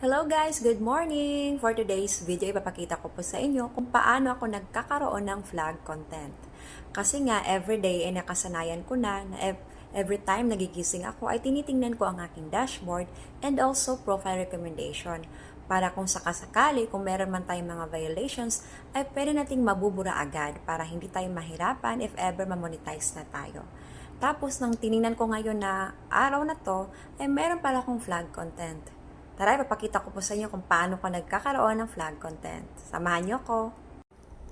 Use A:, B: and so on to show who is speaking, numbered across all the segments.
A: Hello guys! Good morning! For today's video, ipapakita ko po sa inyo kung paano ako nagkakaroon ng vlog content. Kasi nga, everyday ay nakasanayan ko na every time nagigising ako ay tinitingnan ko ang aking dashboard and also profile recommendation para kung sakasakali, kung meron man tayong mga violations, ay pwede nating mabubura agad para hindi tayo mahirapan if ever ma-monetize na tayo. Tapos, nang tiningnan ko ngayon na araw na to, ay meron pala akong vlog content. Tara, ipapakita ko po sa inyo kung paano ko nagkakaroon ng vlog content. Samahan niyo ko.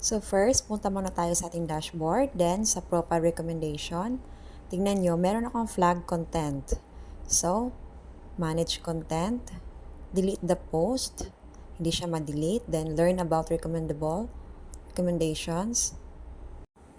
A: So first, punta muna tayo sa ating dashboard, then sa profile recommendation. Tingnan nyo, meron akong vlog content. So, manage content, delete the post, hindi siya ma-delete, then learn about recommendations.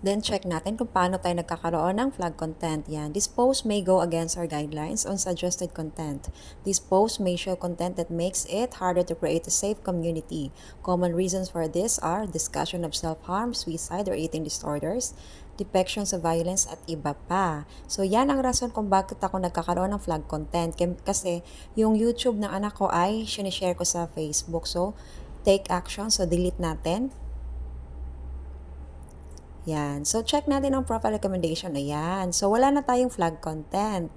A: Then, check natin kung paano tayo nagkakaroon ng flag content. Yan. This post may go against our guidelines on suggested content. This post may show content that makes it harder to create a safe community. Common reasons for this are discussion of self-harm, suicide, or eating disorders, depictions of violence, at iba pa. So, yan ang rason kung bakit ako nagkakaroon ng flag content. Kasi, yung YouTube ng anak ko ay sinishare ko sa Facebook. So, take action. So, delete natin. Yan. So, check natin ang profile recommendation. Ayan. So, wala na tayong flag content.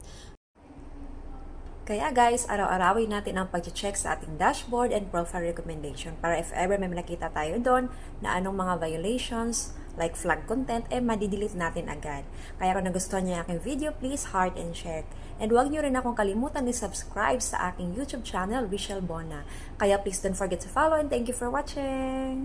A: Kaya guys, araw-arawin natin ang pag-check sa ating dashboard and profile recommendation para if ever may nakita tayo doon na anong mga violations like flag content, madidelete natin agad. Kaya kung nagustuhan niyo ang aking video, please heart and share. And huwag niyo rin akong kalimutan i-subscribe sa aking YouTube channel, Richelle Bona. Kaya please don't forget to follow and thank you for watching!